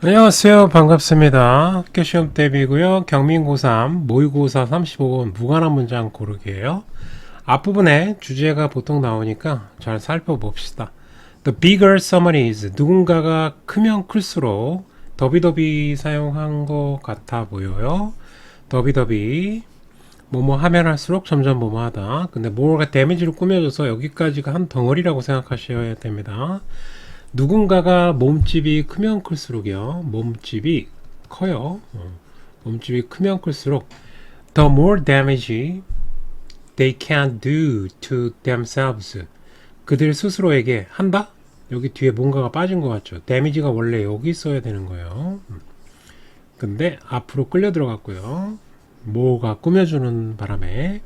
안녕하세요. 반갑습니다. 학교시험 대비고요. 경민고3 모의고사 35번 무관한 문장 고르기예요. 앞부분에 주제가 보통 나오니까 잘 살펴봅시다. The bigger someone is 누군가가 크면 클수록 더비더비 사용한 것 같아 보여요. 더비더비 뭐뭐 하면 할수록 점점 뭐뭐 하다. 근데 뭐가 데미지로 꾸며져서 여기까지가 한 덩어리라고 생각하셔야 됩니다. 누군가가 몸집이 크면 클수록이요. 몸집이 커요. 몸집이 크면 클수록 the more damage they can do to themselves. 그들 스스로에게 한다? 여기 뒤에 뭔가가 빠진 것 같죠. damage가 원래 여기 있어야 되는 거예요. 근데 앞으로 끌려 들어갔고요. 뭐가 꾸며주는 바람에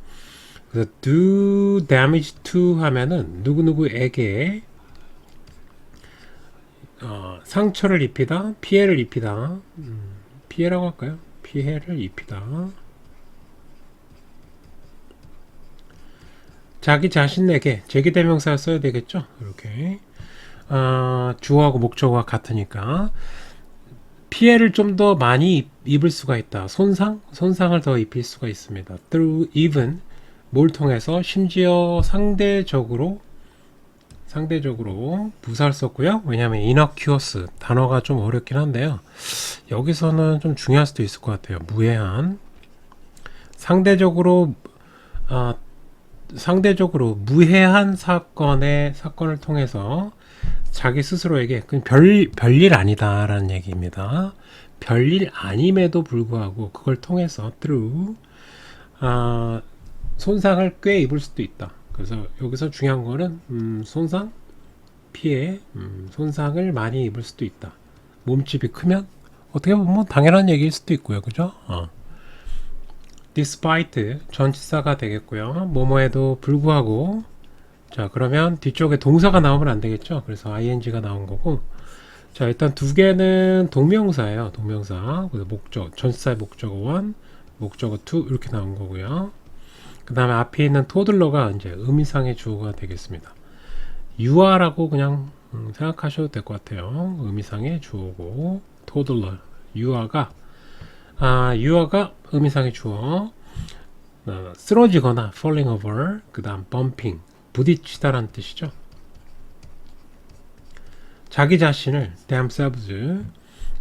그래서 do damage to 하면은 누구누구에게 상처를 입히다, 피해를 입히다, 피해라고 할까요? 피해를 입히다. 자기 자신에게 제기대명사를 써야 되겠죠? 이렇게 주어하고 목적어가 같으니까 피해를 좀 더 많이 입을 수가 있다. 손상을 더 입힐 수가 있습니다. through even 뭘 통해서 심지어 상대적으로 부사를 썼고요. 왜냐하면 innocuous 단어가 좀 어렵긴 한데요. 여기서는 좀 중요할 수도 있을 것 같아요. 무해한 상대적으로 무해한 사건을 통해서 자기 스스로에게 별일 아니다라는 얘기입니다. 별일 아님에도 불구하고 그걸 통해서 through 손상을 꽤 입을 수도 있다. 그래서 여기서 중요한 거는 손상, 피해, 손상을 많이 입을 수도 있다. 몸집이 크면 어떻게 보면 당연한 얘기일 수도 있고요. 그죠? despite 전치사가 되겠고요. 뭐뭐에도 불구하고 자 그러면 뒤쪽에 동사가 나오면 안 되겠죠. 그래서 ing가 나온 거고 자 일단 두 개는 동명사예요. 동명사 그래서 목적 전치사의 목적어 1 목적어 2 이렇게 나온 거고요. 그 다음에 앞에 있는 토들러가 이제 의미상의 주어가 되겠습니다. 유아라고 그냥 생각하셔도 될 것 같아요. 의미상의 주어고 토들러 유아가 의미상의 주어 쓰러지거나 falling over 그 다음 bumping 부딪히다라는 뜻이죠. 자기 자신을 themselves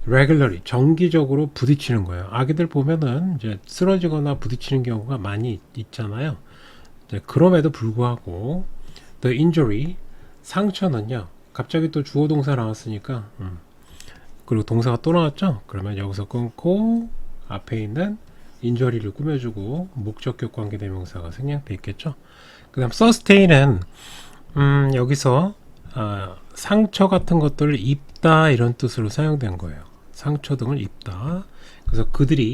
regularly 정기적으로 부딪히는 거예요. 아기들 보면은 이제 쓰러지거나 부딪히는 경우가 많이 있잖아요. 그럼에도 불구하고 the injury 상처는요. 갑자기 또 주어 동사 나왔으니까 그리고 동사가 또 나왔죠. 그러면 여기서 끊고 앞에 있는 injury를 꾸며주고 목적격 관계대명사가 생략돼 있겠죠. 그 다음 sustain은 여기서 상처 같은 것들을 입다 이런 뜻으로 사용된 거예요. 상처 등을 입다. 그래서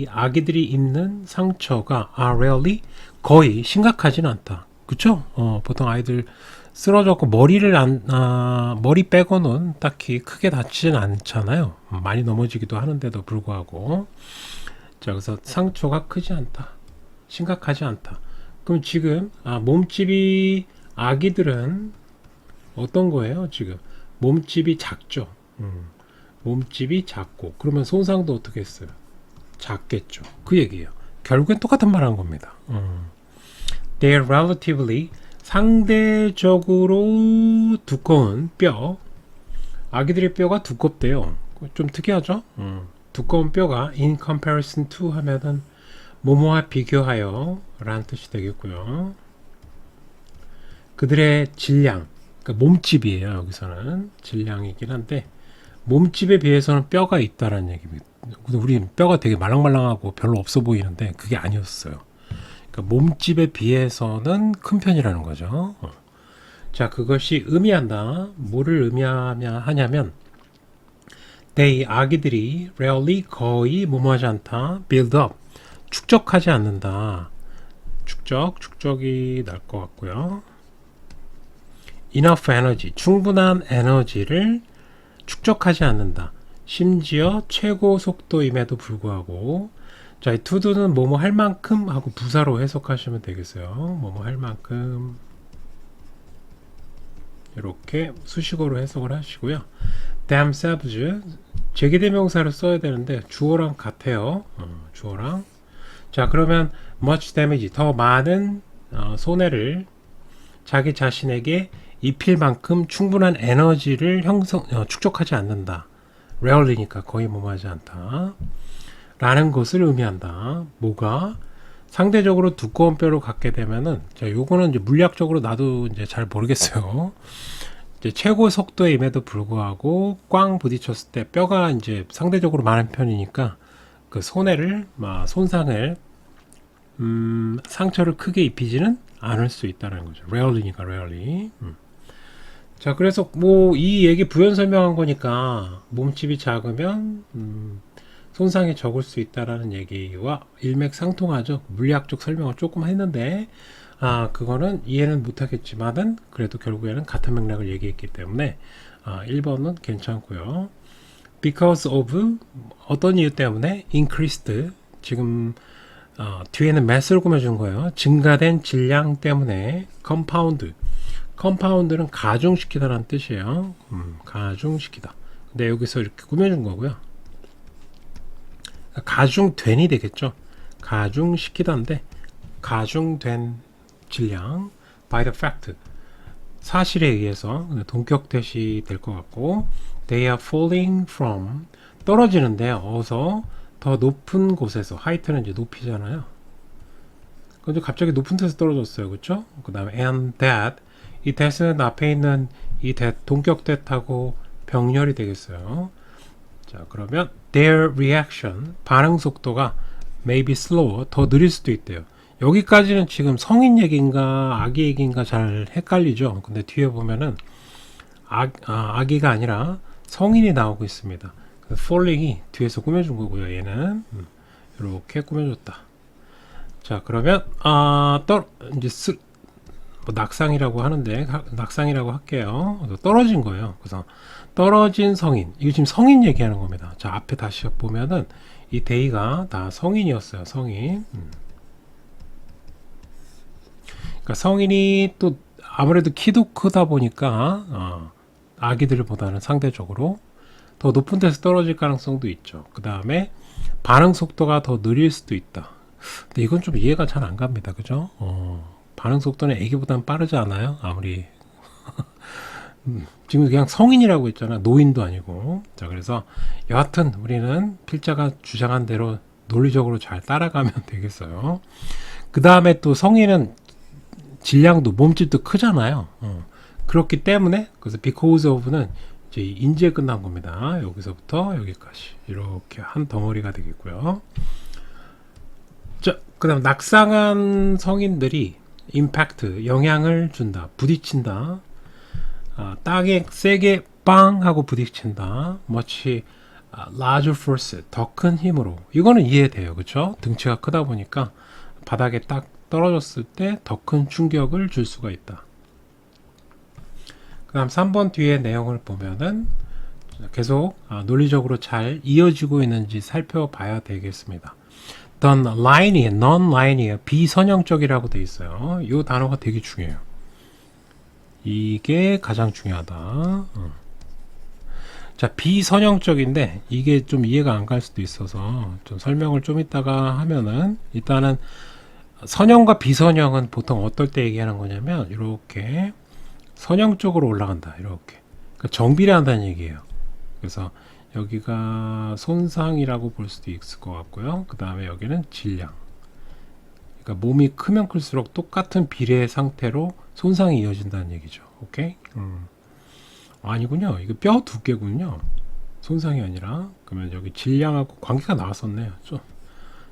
아기들이 입는 상처가 rarely 거의 심각하진 않다. 그쵸? 보통 아이들 쓰러졌고 머리 빼고는 딱히 크게 다치진 않잖아요. 많이 넘어지기도 하는데도 불구하고 자 그래서 상처가 크지 않다. 심각하지 않다. 그럼 지금 몸집이 아기들은 어떤 거예요? 지금 몸집이 작죠. 몸집이 작고 그러면 손상도 어떻게 했어요? 작겠죠. 그 얘기예요. 결국엔 똑같은 말 한 겁니다. They're relatively 상대적으로 두꺼운 뼈 아기들의 뼈가 두껍대요. 좀 특이하죠? 두꺼운 뼈가 in comparison to 하면은 뭐뭐와 비교하여 라는 뜻이 되겠고요. 그들의 질량 그러니까 몸집이에요. 여기서는 질량이긴 한데 몸집에 비해서는 뼈가 있다라는 얘기입니다. 우리 뼈가 되게 말랑말랑하고 별로 없어 보이는데 그게 아니었어요. 그러니까 몸집에 비해서는 큰 편이라는 거죠. 자, 그것이 의미한다. 뭐를 의미하냐면 아기들이 rarely 거의 뭐뭐하지 않다. build up 축적하지 않는다. 축적이 날 것 같고요. enough energy 충분한 에너지를 축적하지 않는다. 심지어 최고 속도임에도 불구하고 자, 이 to도는 뭐뭐 할 만큼 하고 부사로 해석하시면 되겠어요. 뭐뭐 할 만큼 이렇게 수식어로 해석을 하시고요. themselves 제기대명사를 써야 되는데 주어랑 같아요. 주어랑. 자, 그러면 much damage, 더 많은 손해를 자기 자신에게 입힐 만큼 충분한 에너지를 축적하지 않는다. rarely니까 거의 무모하지 않다. 라는 것을 의미한다. 뭐가? 상대적으로 두꺼운 뼈를 갖게 되면은, 자, 요거는 이제 물리학적으로 나도 이제 잘 모르겠어요. 이제 최고 속도임에도 불구하고 꽝 부딪혔을 때 뼈가 이제 상대적으로 많은 편이니까 그 손해를, 손상을, 상처를 크게 입히지는 않을 수 있다는 거죠. rarely니까 rarely. 자, 그래서 뭐 이 얘기 부연 설명한 거니까 몸집이 작으면 손상이 적을 수 있다라는 얘기와 일맥상통하죠. 물리학적 설명을 조금 했는데 그거는 이해는 못하겠지만은 그래도 결국에는 같은 맥락을 얘기했기 때문에 1번은 괜찮고요. because of 어떤 이유 때문에 increased, 지금 뒤에는 mass를 꾸며준 거예요. 증가된 질량 때문에 compound는 가중시키다라는 뜻이에요. 가중시키다. 근데 여기서 이렇게 꾸며준 거고요. 가중된이 되겠죠. 가중시키다인데 가중된 질량 by the fact, 사실에 의해서 동격대시 될 것 같고, they are falling from, 떨어지는데요. 어서 더 높은 곳에서, 하이트는 이제 높이잖아요. 근데 갑자기 높은 데서 떨어졌어요. 그렇죠? 그 다음에 and that, 이 that은 앞에 있는 이 that, 동격대하고 병렬이 되겠어요. 자, 그러면 their reaction, 반응 속도가 may be slower, 더 느릴 수도 있대요. 여기까지는 지금 성인 얘기인가 아기 얘기인가 잘 헷갈리죠. 근데 뒤에 보면은 아기가 아니라 성인이 나오고 있습니다. falling이 뒤에서 꾸며준 거고요. 얘는 이렇게 꾸며줬다. 자, 그러면 이제 낙상이라고 하는데, 낙상이라고 할게요. 떨어진 거예요. 그래서 떨어진 성인, 이거 지금 성인 얘기하는 겁니다. 자, 앞에 다시 보면은 이 데이가 다 성인이었어요. 성인. 그러니까 성인이 또 아무래도 키도 크다 보니까 아기들보다는 상대적으로 더 높은 데서 떨어질 가능성도 있죠. 그 다음에 반응 속도가 더 느릴 수도 있다. 근데 이건 좀 이해가 잘 안 갑니다. 그죠? 반응 속도는 애기보다는 빠르지 않아요? 아무리 지금 그냥 성인이라고 했잖아. 노인도 아니고. 자, 그래서 여하튼 우리는 필자가 주장한 대로 논리적으로 잘 따라가면 되겠어요. 그 다음에 또 성인은 질량도 몸집도 크잖아요. 그렇기 때문에 그래서 because of는 이제 인지에 끝난 겁니다. 여기서부터 여기까지 이렇게 한 덩어리가 되겠고요. 자, 그다음 낙상한 성인들이 임팩트, 영향을 준다, 부딪힌다. 땅에 세게 빵 하고 부딪힌다. much larger force, 더 큰 힘으로. 이거는 이해돼요. 그렇죠? 등치가 크다 보니까 바닥에 딱 떨어졌을 때 더 큰 충격을 줄 수가 있다. 그 다음 3번 뒤에 내용을 보면은 계속 논리적으로 잘 이어지고 있는지 살펴봐야 되겠습니다. non-linear, 비선형적이라고 되어 있어요. 이 단어가 되게 중요해요. 이게 가장 중요하다. 자, 비선형적인데 이게 좀 이해가 안 갈 수도 있어서 좀 설명을 좀 이따가 하면은, 일단은 선형과 비선형은 보통 어떨 때 얘기하는 거냐면 이렇게 선형 쪽으로 올라간다. 이렇게. 그러니까 정비례한다는 얘기예요. 그래서 여기가 손상이라고 볼 수도 있을 것 같고요. 그 다음에 여기는 질량. 그러니까 몸이 크면 클수록 똑같은 비례의 상태로 손상이 이어진다는 얘기죠. 오케이? 아니군요. 이거 뼈 두께군요. 손상이 아니라. 그러면 여기 질량하고 관계가 나왔었네요.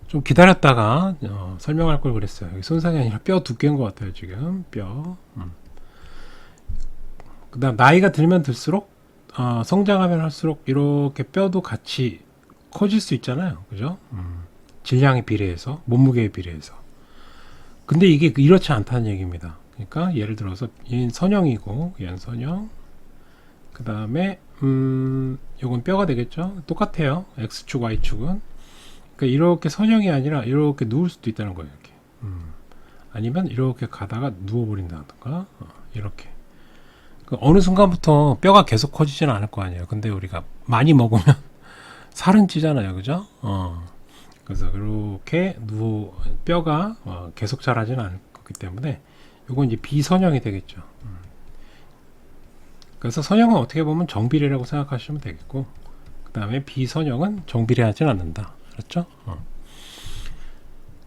좀 기다렸다가 설명할 걸 그랬어요. 여기 손상이 아니라 뼈 두께인 것 같아요. 지금 뼈. 그 다음 나이가 들면 들수록 성장하면 할수록 이렇게 뼈도 같이 커질 수 있잖아요. 그죠? 질량에 비례해서, 몸무게에 비례해서. 근데 이게 이렇지 않다는 얘기입니다. 그러니까 예를 들어서 얘는 선형이고 얘는 선형. 그 다음에 요건 뼈가 되겠죠? 똑같아요. X축, Y축은. 그러니까 이렇게 선형이 아니라 이렇게 누울 수도 있다는 거예요. 이렇게. 아니면 이렇게 가다가 누워버린다든가 이렇게. 어느 순간부터 뼈가 계속 커지지는 않을 거 아니에요. 근데 우리가 많이 먹으면 살은 찌잖아요, 그죠? 그래서 그렇게 뼈가 계속 자라지는 않기 때문에 요건 이제 비선형이 되겠죠. 그래서 선형은 어떻게 보면 정비례라고 생각하시면 되겠고, 그 다음에 비선형은 정비례하진 않는다. 그렇죠?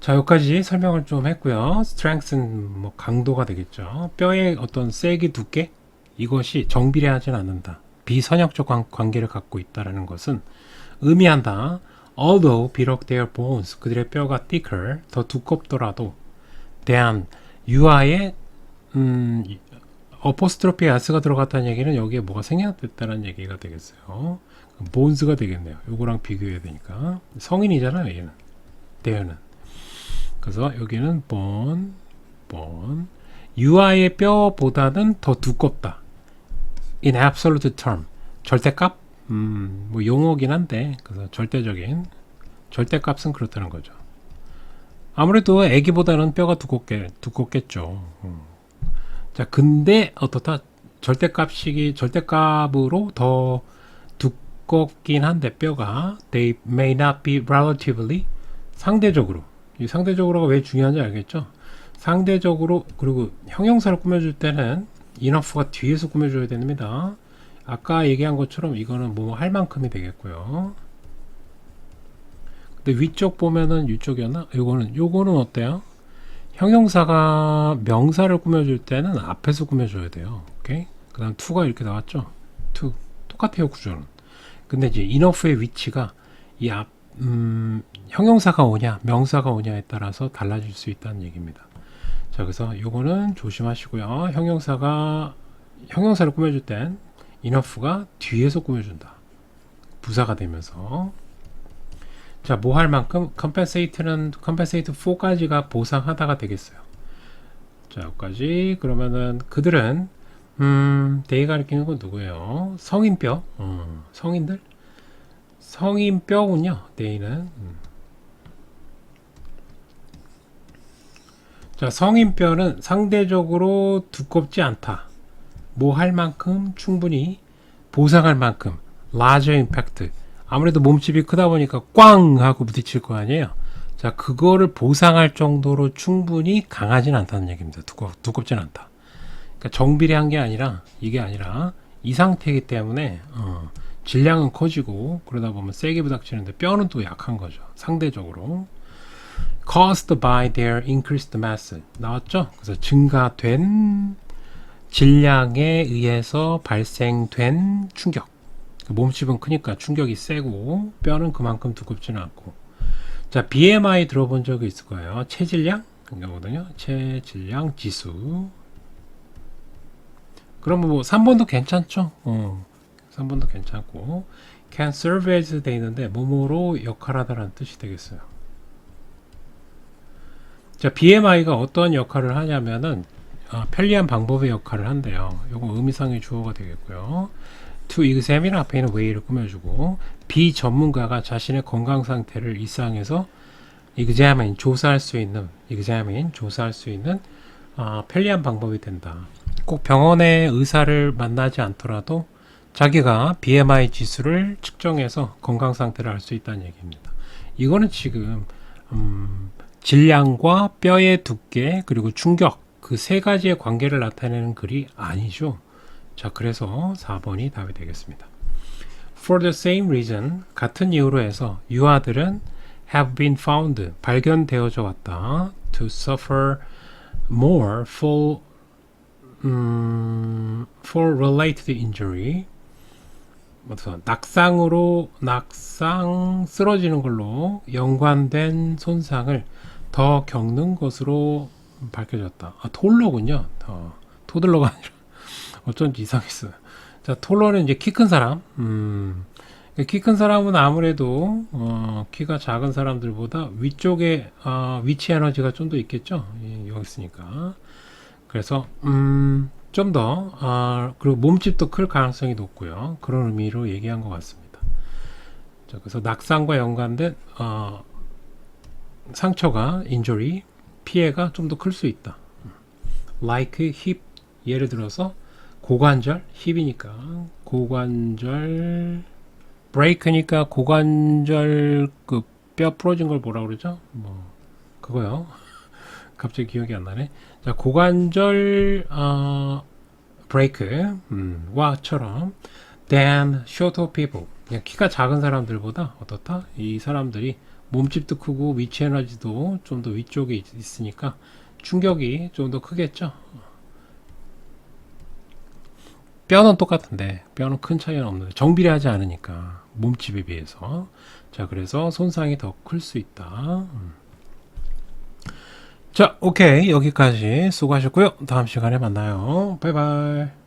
자, 여기까지 설명을 좀 했고요. strength는 뭐 강도가 되겠죠. 뼈의 어떤 세기, 두께, 이것이 정비례하진 않는다. 비선형적 관계를 갖고 있다는 것은 의미한다. Although 비록 their bones 그들의 뼈가 thicker 더 두껍더라도 대한 유아의 어포스트로피 s가 들어갔다는 얘기는 여기에 뭐가 생략됐다는 얘기가 되겠어요. bones가 되겠네요. 요거랑 비교해야 되니까 성인이잖아요. 얘는 대현은. 그래서 여기는 bone 유아의 뼈보다는 더 두껍다. In absolute term 절대값 뭐 용어긴 한데 그래서 절대값은 그렇다는 거죠. 아무래도 애기보다는 뼈가 두껍겠죠. 자, 근데 어떻다? 절대값으로 더 두껍긴 한데 뼈가 they may not be relatively 상대적으로 이 상대적으로가 왜 중요한지 알겠죠? 상대적으로 그리고 형용사를 꾸며줄 때는 enough가 뒤에서 꾸며줘야 됩니다. 아까 얘기한 것처럼 이거는 뭐 할 만큼이 되겠고요. 근데 위쪽 보면은 이쪽이었나? 요거는 어때요? 형용사가 명사를 꾸며줄 때는 앞에서 꾸며줘야 돼요. 오케이? 그 다음 to가 이렇게 나왔죠? to. 똑같아요, 구조는. 근데 이제 enough의 위치가 이 형용사가 오냐, 명사가 오냐에 따라서 달라질 수 있다는 얘기입니다. 자, 그래서 요거는 조심하시고요. 형용사를 꾸며줄 땐 enough가 뒤에서 꾸며준다. 부사가 되면서. 자, 뭐 할 만큼? compensate 4까지가 보상하다가 되겠어요. 자, 여기까지. 그러면은 그들은 they 가리키는 건 누구예요? 성인뼈. 성인들? 성인뼈군요. they는. 자, 성인뼈는 상대적으로 두껍지 않다. 뭐 할 만큼 충분히 보상할 만큼 larger impact. 아무래도 몸집이 크다 보니까 꽝 하고 부딪힐 거 아니에요. 자, 그거를 보상할 정도로 충분히 강하진 않다는 얘기입니다. 두껍진 않다. 그러니까 정비례한 게 아니라 이게 아니라 이 상태이기 때문에 질량은 커지고 그러다 보면 세게 부닥치는데 뼈는 또 약한 거죠. 상대적으로. caused by their increased mass 나왔죠? 그래서 증가된 질량에 의해서 발생된 충격. 몸집은 크니까 충격이 세고 뼈는 그만큼 두껍지는 않고. 자, BMI 들어본 적이 있을 거예요. 체질량 이거거든요. 체질량 지수. 그러면 뭐 3번도 괜찮죠? 3번도 괜찮고 can serve as 돼 있는데 뭐뭐로 역할하다라는 뜻이 되겠어요. 자, BMI가 어떤 역할을 하냐면은 편리한 방법의 역할을 한대요. 요거 의미상의 주어가 되겠고요. to examine 앞에 있는 way를 꾸며주고 비전문가가 자신의 건강 상태를 일상에서 examine 조사할 수 있는 편리한 방법이 된다. 꼭 병원의 의사를 만나지 않더라도 자기가 BMI 지수를 측정해서 건강 상태를 알 수 있다는 얘기입니다. 이거는 지금 질량과 뼈의 두께 그리고 충격 그 세 가지의 관계를 나타내는 글이 아니죠. 자, 그래서 4번이 답이 되겠습니다. For the same reason, 같은 이유로 해서 유아들은 have been found, 발견되어져 왔다. To suffer more for related injury. 낙상 쓰러지는 걸로 연관된 손상을 더 겪는 것으로 밝혀졌다. 톨러군요. 토들러가 아니라 어쩐지 이상했어요. 자, 톨러는 이제 키 큰 사람. 키 큰 사람은 아무래도 키가 작은 사람들보다 위쪽에 위치 에너지가 좀 더 있겠죠. 여기 있으니까. 그래서 좀 더 그리고 몸집도 클 가능성이 높고요. 그런 의미로 얘기한 것 같습니다. 자, 그래서 낙상과 연관된 상처가 injury 피해가 좀 더 클 수 있다. like hip 예를 들어서 고관절 힙이니까 고관절 break니까 고관절 그 뼈 부러진 걸 뭐라 그러죠? 뭐 그거요. 갑자기 기억이 안 나네. 자, 고관절 브레이크 와처럼 than shorter people. 그냥 키가 작은 사람들보다 어떻다? 이 사람들이 몸집도 크고 위치 에너지도 좀 더 위쪽에 있으니까 충격이 좀 더 크겠죠. 뼈는 똑같은데 뼈는 큰 차이는 없는데 정비례하지 않으니까 몸집에 비해서. 자, 그래서 손상이 더 클 수 있다. 자, 오케이. 여기까지 수고하셨고요. 다음 시간에 만나요. 바이바이.